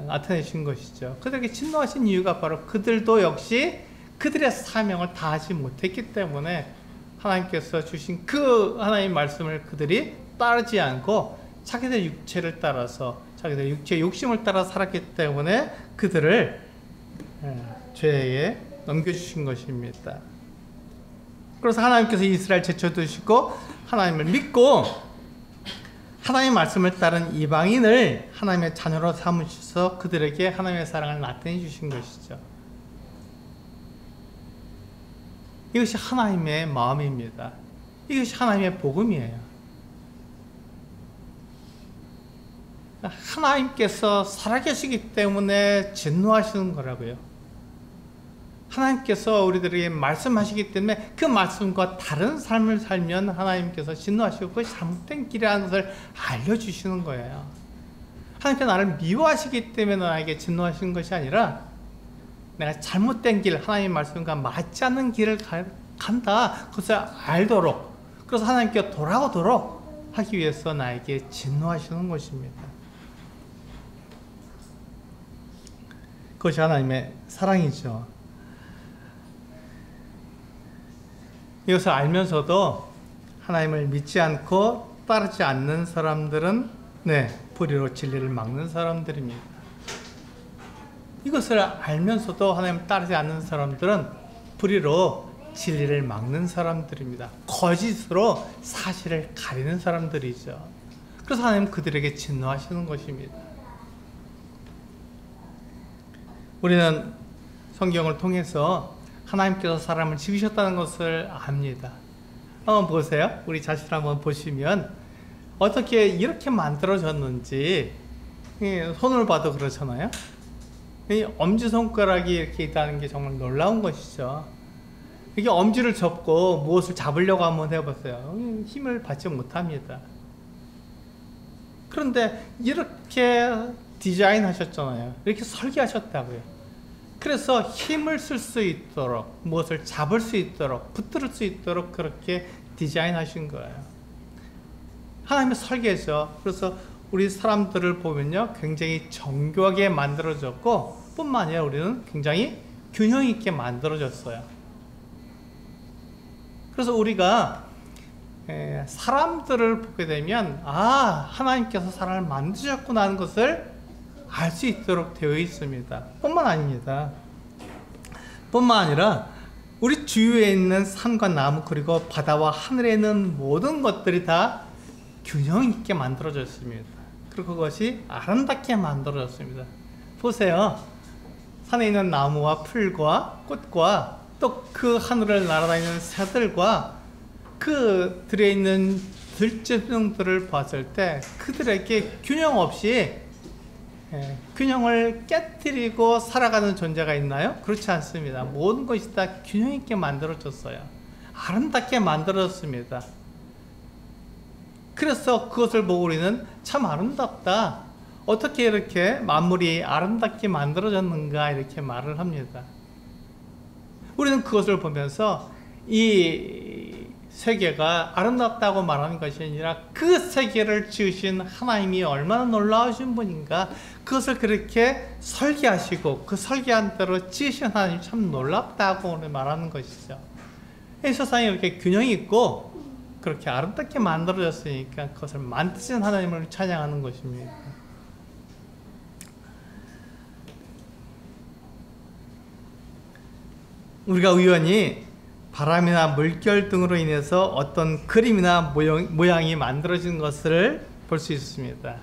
나타내신 것이죠. 그들에게 진노하신 이유가 바로 그들도 역시 그들의 사명을 다하지 못했기 때문에 하나님께서 주신 그 하나님의 말씀을 그들이 따르지 않고 자기들 육체를 따라서 자기들 육체의 욕심을 따라 살았기 때문에 그들을 죄에 넘겨주신 것입니다. 그래서 하나님께서 이스라엘 제쳐두시고 하나님을 믿고 하나님의 말씀을 따른 이방인을 하나님의 자녀로 삼으셔서 그들에게 하나님의 사랑을 나타내 주신 것이죠. 이것이 하나님의 마음입니다. 이것이 하나님의 복음이에요. 하나님께서 살아계시기 때문에 진노하시는 거라고요. 하나님께서 우리들에게 말씀하시기 때문에 그 말씀과 다른 삶을 살면 하나님께서 진노하시고 그것이 잘못된 길이라는 것을 알려주시는 거예요. 하나님께서 나를 미워하시기 때문에 나에게 진노하시는 것이 아니라 내가 잘못된 길, 하나님의 말씀과 맞지 않는 길을 간다. 그것을 알도록, 그래서 하나님께 돌아오도록 하기 위해서 나에게 진노하시는 것입니다. 그것이 하나님의 사랑이죠. 이것을 알면서도 하나님을 믿지 않고 따르지 않는 사람들은 불의로 진리를 막는 사람들입니다. 이것을 알면서도 하나님을 따르지 않는 사람들은 불의로 진리를 막는 사람들입니다. 거짓으로 사실을 가리는 사람들이죠. 그래서 하나님은 그들에게 진노하시는 것입니다. 우리는 성경을 통해서 하나님께서 사람을 지으셨다는 것을 압니다. 한번 보세요. 우리 자신을 한번 보시면 어떻게 이렇게 만들어졌는지 손을 봐도 그렇잖아요. 이 엄지손가락이 이렇게 있다는 게 정말 놀라운 것이죠. 이게 엄지를 접고 무엇을 잡으려고 한번 해봤어요. 힘을 받지 못합니다. 그런데 이렇게 디자인하셨잖아요. 이렇게 설계하셨다고요. 그래서 힘을 쓸 수 있도록, 무엇을 잡을 수 있도록, 붙들 수 있도록 그렇게 디자인하신 거예요. 하나님의 설계죠. 그래서 우리 사람들을 보면요, 굉장히 정교하게 만들어졌고 뿐만 아니라 우리는 굉장히 균형 있게 만들어졌어요. 그래서 우리가 사람들을 보게 되면 하나님께서 사람을 만드셨구나 하는 것을 알 수 있도록 되어 있습니다. 뿐만 아닙니다. 뿐만 아니라 우리 주위에 있는 산과 나무 그리고 바다와 하늘에 있는 모든 것들이 다 균형 있게 만들어졌습니다. 그리고 그것이 아름답게 만들어졌습니다. 보세요. 산에 있는 나무와 풀과 꽃과 또 그 하늘을 날아다니는 새들과 그 들에 있는 들짐승들을 봤을 때 그들에게 균형 없이 균형을 깨뜨리고 살아가는 존재가 있나요? 그렇지 않습니다. 모든 것이 다 균형 있게 만들어졌어요. 아름답게 만들어졌습니다. 그래서 그것을 보고 우리는 참 아름답다, 어떻게 이렇게 만물이 아름답게 만들어졌는가, 이렇게 말을 합니다. 우리는 그것을 보면서 이 세계가 아름답다고 말하는 것이 아니라 그 세계를 지으신 하나님이 얼마나 놀라우신 분인가, 그것을 그렇게 설계하시고 그 설계한 대로 지으신 하나님이 참 놀랍다고 말하는 것이죠. 이 세상이 이렇게 균형이 있고 그렇게 아름답게 만들어졌으니까 그것을 만드신 하나님을 찬양하는 것입니다. 우리가 우연히 바람이나 물결 등으로 인해서 어떤 그림이나 모양이 만들어진 것을 볼 수 있습니다.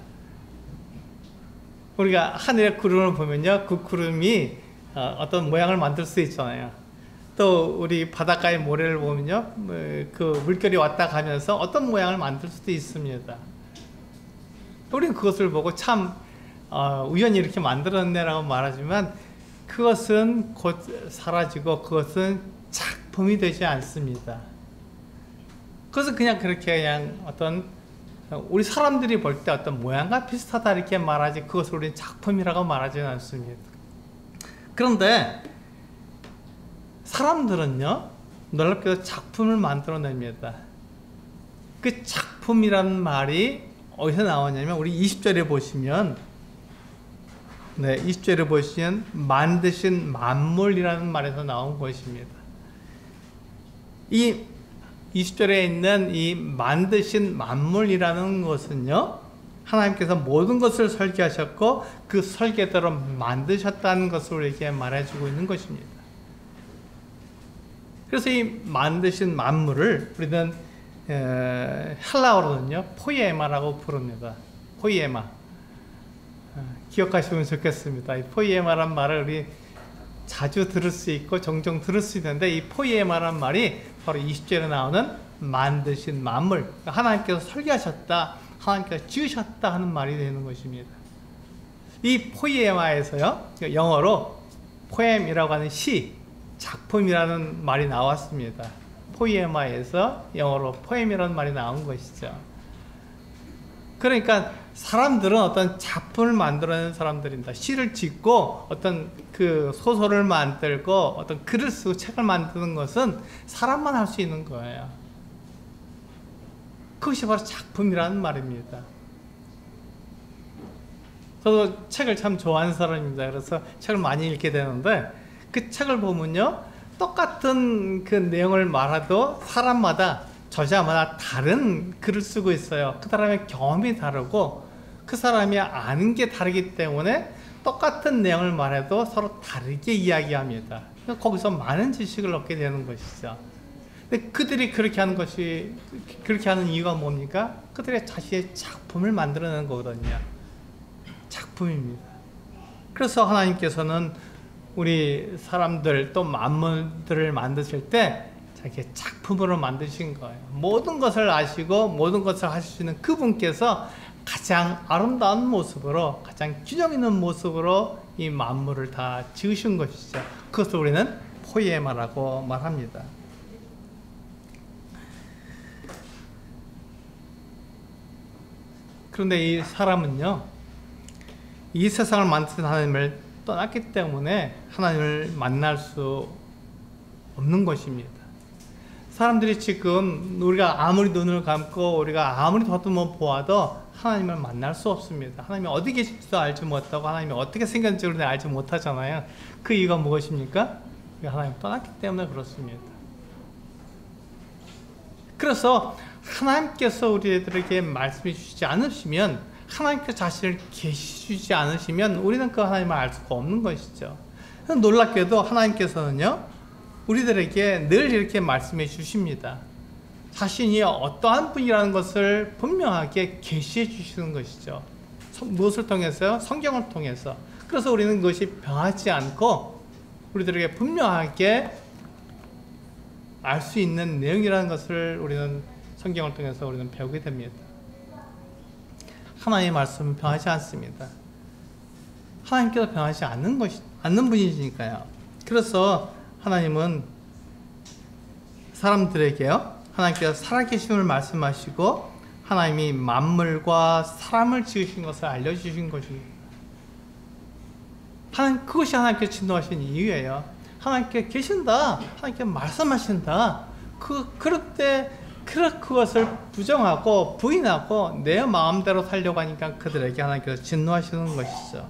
우리가 하늘의 구름을 보면요, 그 구름이 어떤 모양을 만들 수 있잖아요. 또 우리 바닷가의 모래를 보면요, 그 물결이 왔다 가면서 어떤 모양을 만들 수도 있습니다. 우리는 그것을 보고 참 우연히 이렇게 만들었네라고 말하지만 그것은 곧 사라지고 그것은 작품이 되지 않습니다. 그것은 그냥 그렇게 그냥 어떤 우리 사람들이 볼 때 어떤 모양과 비슷하다 이렇게 말하지, 그것을 우리는 작품이라고 말하지는 않습니다. 그런데 사람들은요, 놀랍게도 작품을 만들어냅니다. 그 작품이라는 말이 어디서 나오냐면 우리 20절에 보시면, 20절에 보시면 만드신 만물이라는 말에서 나온 것입니다. 이 20절에 있는 이 만드신 만물이라는 것은요, 하나님께서 모든 것을 설계하셨고 그 설계대로 만드셨다는 것을 우리에게 말해주고 있는 것입니다. 그래서 이 만드신 만물을 우리는 헬라어로는요 포이에마라고 부릅니다. 포이에마. 기억하시면 좋겠습니다. 이 포이에마란 말을 우리 자주 들을 수 있고 종종 들을 수 있는데, 이 포이에마란 말이 바로 20절에 나오는 만드신 만물, 하나님께서 설계하셨다, 하나님께서 지으셨다 하는 말이 되는 것입니다. 이 포이에마에서요, 영어로 포엠이라고 하는 시, 작품이라는 말이 나왔습니다. 포이에마에서 영어로 포엠이라는 말이 나온 것이죠. 그러니까 사람들은 어떤 작품을 만들어내는 사람들입니다. 시를 짓고 어떤 그 소설을 만들고 어떤 글을 쓰고 책을 만드는 것은 사람만 할 수 있는 거예요. 그것이 바로 작품이라는 말입니다. 저도 책을 참 좋아하는 사람입니다. 그래서 책을 많이 읽게 되는데, 그 책을 보면요, 똑같은 그 내용을 말해도 사람마다, 저자마다 다른 글을 쓰고 있어요. 그 사람의 경험이 다르고 그 사람이 아는 게 다르기 때문에 똑같은 내용을 말해도 서로 다르게 이야기합니다. 거기서 많은 지식을 얻게 되는 것이죠. 근데 그들이 그렇게 하는 이유가 뭡니까? 그들의 자신의 작품을 만들어내는 거거든요. 작품입니다. 그래서 하나님께서는 우리 사람들 또 만물들을 만드실 때 자기의 작품으로 만드신 거예요. 모든 것을 아시고 모든 것을 하실 수 있는 그분께서 가장 아름다운 모습으로, 가장 균형 있는 모습으로 이 만물을 다 지으신 것이죠. 그것을 우리는 포이에마라고 말합니다. 그런데 이 사람은요, 이 세상을 만드신 하나님을 떠났기 때문에 하나님을 만날 수 없는 것입니다. 사람들이 지금 우리가 아무리 눈을 감고 우리가 아무리 더듬어 보아도 하나님을 만날 수 없습니다. 하나님이 어디 계실지도 알지 못하고 하나님이 어떻게 생겼는지 알지 못하잖아요. 그 이유가 무엇입니까? 하나님을 떠났기 때문에 그렇습니다. 그래서 하나님께서 우리들에게 말씀해 주시지 않으시면, 하나님께서 자신을 계시주지 않으시면 우리는 그 하나님을 알 수가 없는 것이죠. 놀랍게도 하나님께서는요, 우리들에게 늘 이렇게 말씀해 주십니다. 자신이 어떠한 분이라는 것을 분명하게 계시해 주시는 것이죠. 무엇을 통해서요? 성경을 통해서. 그래서 우리는 그것이 변하지 않고 우리들에게 분명하게 알 수 있는 내용이라는 것을 우리는 성경을 통해서 우리는 배우게 됩니다. 하나님의 말씀은 변하지 않습니다. 하나님께서 변하지 않는 분이시니까요. 그래서 하나님은 사람들에게요, 하나님께서 살아계심을 말씀하시고 하나님이 만물과 사람을 지으신 것을 알려주신 것입니다. 그것이 하나님께서 진노하신 이유예요. 하나님께 계신다, 하나님께 말씀하신다. 그럴 때 그것을 부정하고 부인하고 내 마음대로 살려고 하니까 그들에게 하나님께서 진노하시는 것이죠.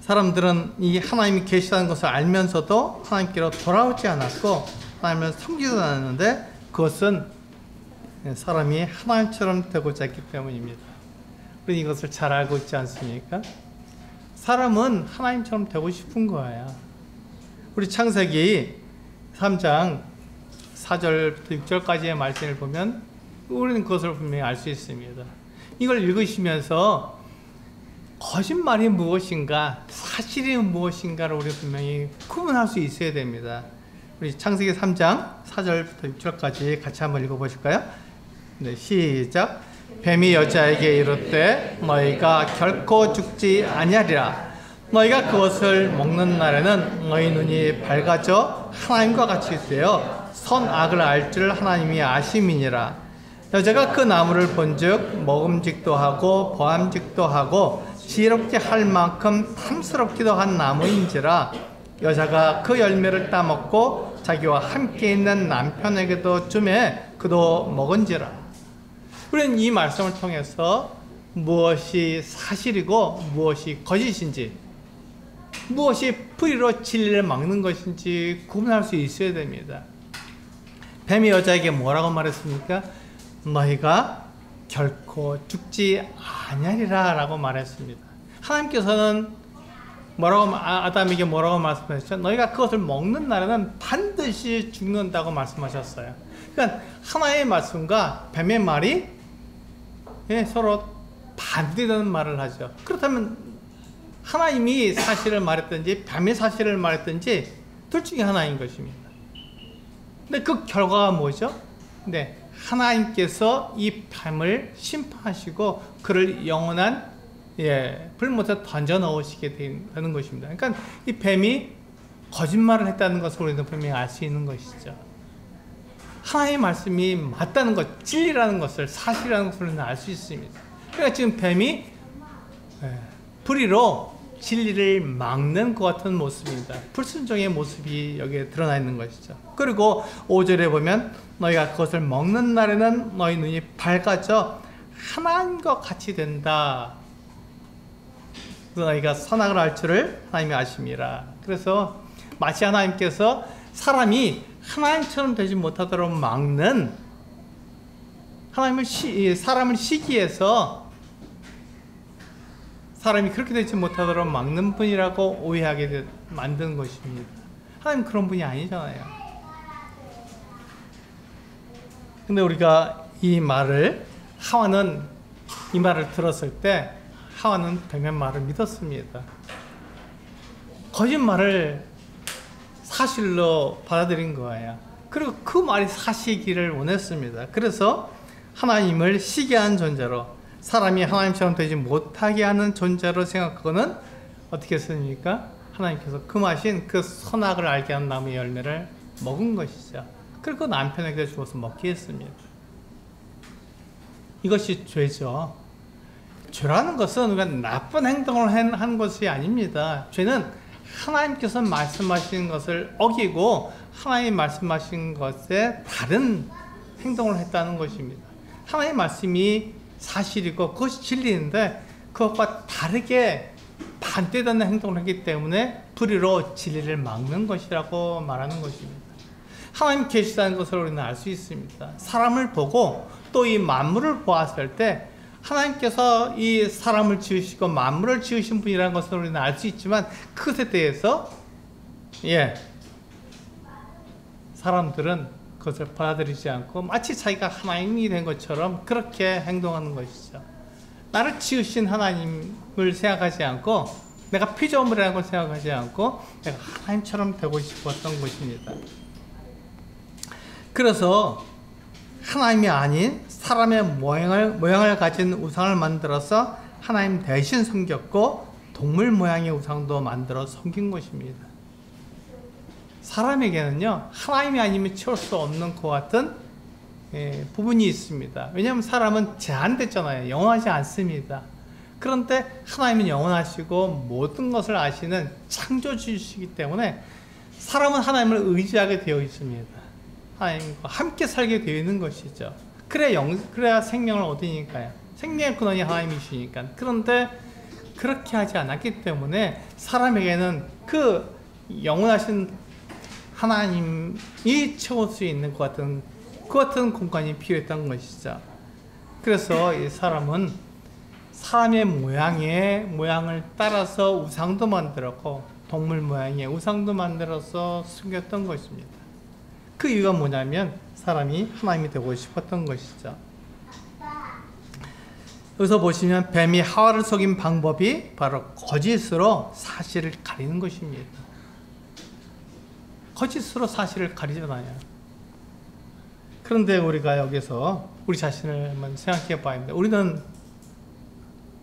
사람들은 이 하나님이 계시다는 것을 알면서도 하나님께로 돌아오지 않았고 하나님을 섬기지 않았는데, 그것은 사람이 하나님처럼 되고자 했기 때문입니다. 우리 이것을 잘 알고 있지 않습니까? 사람은 하나님처럼 되고 싶은 거예요. 우리 창세기 3장 4절부터 6절까지의 말씀을 보면 우리는 그것을 분명히 알 수 있습니다. 이걸 읽으시면서 거짓말이 무엇인가, 사실이 무엇인가를 우리 분명히 구분할 수 있어야 됩니다. 우리 창세기 3장 4절부터 6절까지 같이 한번 읽어보실까요? 네, 시작. 뱀이 여자에게 이르되 너희가 결코 죽지 아니하리라. 너희가 그것을 먹는 날에는 너희 눈이 밝아져 하나님과 같이 되어 선악을 알 줄 하나님이 아심이니라. 여자가 그 나무를 본즉 먹음직도 하고 보암직도 하고 지혜롭게 할 만큼 탐스럽기도 한 나무인지라. 여자가 그 열매를 따먹고 자기와 함께 있는 남편에게도 주매 그도 먹은지라. 우리는 이 말씀을 통해서 무엇이 사실이고 무엇이 거짓인지, 무엇이 불의로 진리를 막는 것인지 구분할 수 있어야 됩니다. 뱀이 여자에게 뭐라고 말했습니까? 너희가 결코 죽지 아니하리라 라고 말했습니다. 하나님께서는 아담에게 뭐라고 말씀하셨죠? 너희가 그것을 먹는 날에는 반드시 죽는다고 말씀하셨어요. 그러니까 하나의 말씀과 뱀의 말이 서로 반대되는 말을 하죠. 그렇다면 하나님이 사실을 말했든지 뱀이 사실을 말했든지 둘 중에 하나인 것입니다. 근데 그 결과가 뭐죠? 네, 하나님께서 이 뱀을 심판하시고 그를 영원한 불못에 던져 넣으시게 되는 것입니다. 그러니까 이 뱀이 거짓말을 했다는 것을 우리는 분명히 알 수 있는 것이죠. 하나님의 말씀이 맞다는 것, 진리라는 것을, 사실이라는 것을 우리는 알 수 있습니다. 그러니까 지금 뱀이 불의로 진리를 막는 것 같은 모습입니다. 불순종의 모습이 여기에 드러나 있는 것이죠. 그리고 5절에 보면 너희가 그것을 먹는 날에는 너희 눈이 밝아져 하나님과 같이 된다. 너희가 선악을 알 줄을 하나님이 아심이라. 그래서 마치 하나님께서 사람이 하나님처럼 되지 못하도록 막는, 사람을 시기해서 사람이 그렇게 되지 못하도록 막는 분이라고 오해하게 만든 것입니다. 하나님 그런 분이 아니잖아요. 근데 우리가 하와는 이 말을 들었을 때 하와는 뱀의 말을 믿었습니다. 거짓말을 사실로 받아들인 거예요. 그리고 그 말이 사실이기를 원했습니다. 그래서 하나님을 시기한 존재로, 사람이 하나님처럼 되지 못하게 하는 존재로 생각하고는 어떻게 했습니까? 하나님께서 금하신 그 선악을 알게 하는 나무의 열매를 먹은 것이죠. 그리고 남편에게 주어서 먹게 했습니다. 이것이 죄죠. 죄라는 것은 우리가 나쁜 행동을 한 것이 아닙니다. 죄는 하나님께서 말씀하신 것을 어기고 하나님 말씀하신 것에 다른 행동을 했다는 것입니다. 하나님의 말씀이 사실이고 그것이 진리인데 그것과 다르게 반대되는 행동을 했기 때문에 불의로 진리를 막는 것이라고 말하는 것입니다. 하나님 계시다는 것을 우리는 알 수 있습니다. 사람을 보고 또 이 만물을 보았을 때 하나님께서 이 사람을 지으시고 만물을 지으신 분이라는 것을 우리는 알 수 있지만 그것에 대해서 사람들은 그것을 받아들이지 않고 마치 자기가 하나님이 된 것처럼 그렇게 행동하는 것이죠. 나를 지으신 하나님을 생각하지 않고 내가 피조물이라는 걸 생각하지 않고 내가 하나님처럼 되고 싶었던 것입니다. 그래서 하나님이 아닌 사람의 모양을 가진 우상을 만들어서 하나님 대신 섬겼고, 동물 모양의 우상도 만들어 섬긴 것입니다. 사람에게는요, 하나님이 아니면 채울 수 없는 것 같은 부분이 있습니다. 왜냐하면 사람은 제한됐잖아요. 영원하지 않습니다. 그런데 하나님은 영원하시고 모든 것을 아시는 창조주이시기 때문에 사람은 하나님을 의지하게 되어 있습니다. 하나님과 함께 살게 되어 있는 것이죠. 그래야 생명을 얻으니까요. 생명의 근원이 하나님이시니까. 그런데 그렇게 하지 않았기 때문에 사람에게는 그 영원하신 하나님이 채울 수 있는 그 같은 공간이 필요했던 것이죠. 그래서 이 사람은 사람의 모양을 따라서 우상도 만들었고, 동물 모양의 우상도 만들어서 숨겼던 것입니다. 그 이유가 뭐냐면 사람이 하나님이 되고 싶었던 것이죠. 여기서 보시면 뱀이 하와를 속인 방법이 바로 거짓으로 사실을 가리는 것입니다. 거짓으로 사실을 가리잖아요. 그런데 우리가 여기서 우리 자신을 한번 생각해 봐야 합니다. 우리는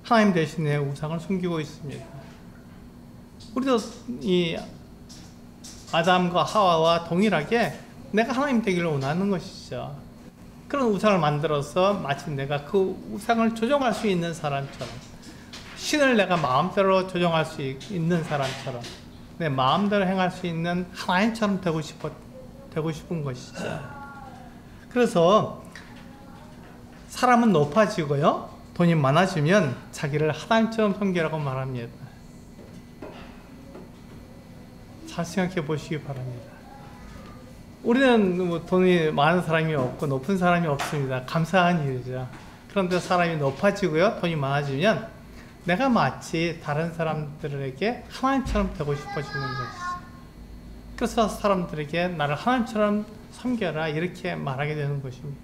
하나님 대신에 우상을 숨기고 있습니다. 우리도 이 아담과 하와와 동일하게 내가 하나님 되기를 원하는 것이죠. 그런 우상을 만들어서 마치 내가 그 우상을 조종할 수 있는 사람처럼, 신을 내가 마음대로 조종할 수 있는 사람처럼, 내 마음대로 행할 수 있는 하나님처럼 되고 싶은 것이죠. 그래서 사람은 높아지고요, 돈이 많아지면 자기를 하나님처럼 섬기라고 말합니다. 잘 생각해 보시기 바랍니다. 우리는 뭐 돈이 많은 사람이 없고 높은 사람이 없습니다. 감사한 일이죠. 그런데 사람이 높아지고요, 돈이 많아지면 내가 마치 다른 사람들에게 하나님처럼 되고 싶어지는 것이죠. 그래서 사람들에게 나를 하나님처럼 섬겨라 이렇게 말하게 되는 것입니다.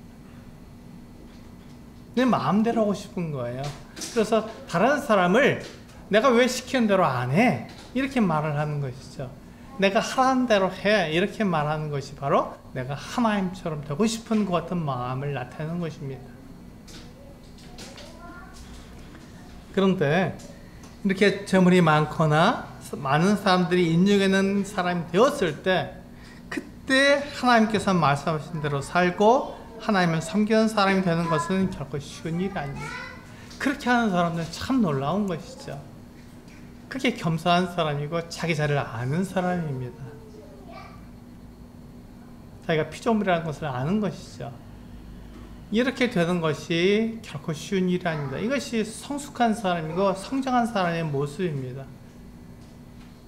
내 마음대로 하고 싶은 거예요. 그래서 다른 사람을 내가 왜 시키는 대로 안 해? 이렇게 말을 하는 것이죠. 내가 하라는 대로 해 이렇게 말하는 것이 바로 내가 하나님처럼 되고 싶은 것 같은 마음을 나타내는 것입니다. 그런데 이렇게 재물이 많거나 많은 사람들이 인정하는 사람이 되었을 때, 그때 하나님께서 말씀하신 대로 살고 하나님을 섬기는 사람이 되는 것은 결코 쉬운 일이 아닙니다. 그렇게 하는 사람들은 참 놀라운 것이죠. 그렇게 겸손한 사람이고 자기 자리를 아는 사람입니다. 자기가 피조물이라는 것을 아는 것이죠. 이렇게 되는 것이 결코 쉬운 일이 아닙니다. 이것이 성숙한 사람이고 성장한 사람의 모습입니다.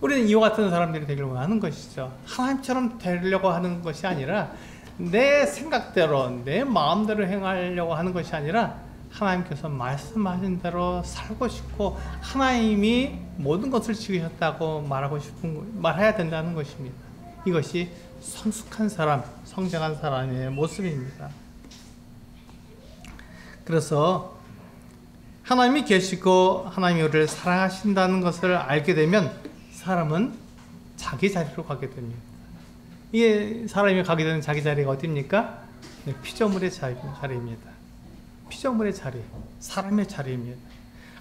우리는 이와 같은 사람들이 되기를 원하는 것이죠. 하나님처럼 되려고 하는 것이 아니라 내 생각대로 내 마음대로 행하려고 하는 것이 아니라 하나님께서 말씀하신 대로 살고 싶고 하나님이 모든 것을 지으셨다고 말해야 된다는 것입니다. 이것이 성숙한 사람, 성장한 사람의 모습입니다. 그래서 하나님이 계시고 하나님이 우리를 사랑하신다는 것을 알게 되면 사람은 자기 자리로 가게 됩니다. 이게 사람이 가게 되는 자기 자리가 어디입니까? 피조물의 자리입니다. 피조물의 자리, 사람의 자리입니다.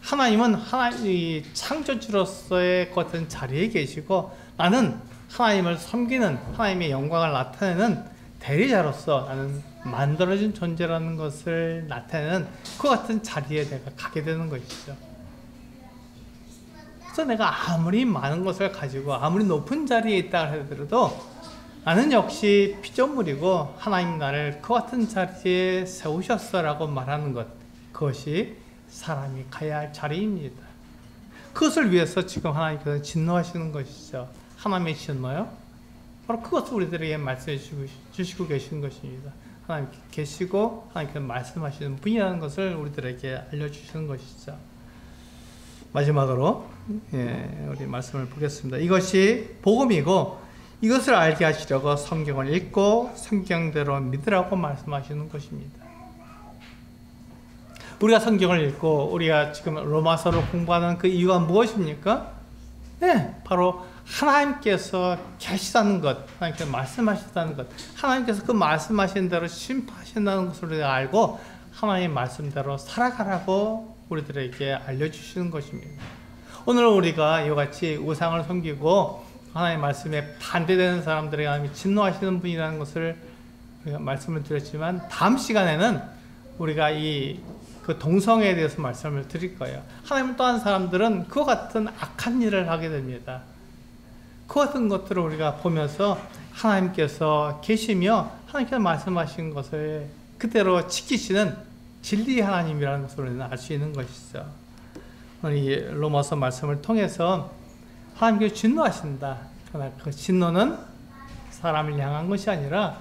하나님은 하나님이 창조주로서의 같은 자리에 계시고, 나는 하나님을 섬기는 하나님의 영광을 나타내는 대리자로서 나는 만들어진 존재라는 것을 나타내는 그 같은 자리에 내가 가게 되는 것이죠. 그래서 내가 아무리 많은 것을 가지고 아무리 높은 자리에 있다 하더라도 나는 역시 피조물이고 하나님 나를 그 같은 자리에 세우셨어 라고 말하는 것, 그것이 사람이 가야 할 자리입니다. 그것을 위해서 지금 하나님께서 진노하시는 것이죠. 하나님의 진노요? 바로 그것을 우리들에게 말씀해 주시고 계시는 것입니다. 하나님 계시고 하나님께서 말씀하시는 분이라는 것을 우리들에게 알려주시는 것이죠. 마지막으로 우리 말씀을 보겠습니다. 이것이 복음이고 이것을 알게 하시려고 성경을 읽고 성경대로 믿으라고 말씀하시는 것입니다. 우리가 성경을 읽고 우리가 지금 로마서를 공부하는 그 이유가 무엇입니까? 바로 하나님께서 계시다는 것, 하나님께서 말씀하신다는 것, 하나님께서 그 말씀하신 대로 심판하신다는 것을 우리가 알고 하나님 말씀대로 살아가라고 우리들에게 알려주시는 것입니다. 오늘 우리가 이와 같이 우상을 섬기고 하나님 말씀에 반대되는 사람들에게 하나님이 진노하시는 분이라는 것을 우리가 말씀을 드렸지만, 다음 시간에는 우리가 그 동성애에 대해서 말씀을 드릴 거예요. 하나님을 떠난 사람들은 그와 같은 악한 일을 하게 됩니다. 그 같은 것들을 우리가 보면서 하나님께서 계시며 하나님께서 말씀하신 것을 그대로 지키시는 진리의 하나님이라는 것을 우리는 알 수 있는 것이죠. 오늘 이 로마서 말씀을 통해서 하나님께서 진노하신다. 그러나 그 진노는 사람을 향한 것이 아니라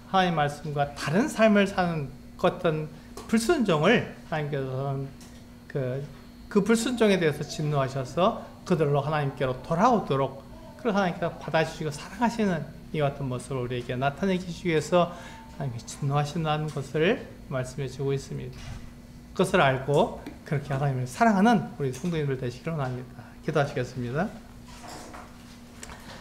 하나님의 말씀과 다른 삶을 사는 어떤 불순종을 하나님께서는 그 불순종에 대해서 진노하셔서 그들로 하나님께로 돌아오도록, 그걸 하나님께서 받아주시고 사랑하시는 이 같은 모습을 우리에게 나타내기 위해서 하나님께서 진노하신다는 것을 말씀해 주고 있습니다. 그것을 알고 그렇게 하나님을 사랑하는 우리 성도님들 되시기를 원합니다. 기도하시겠습니다.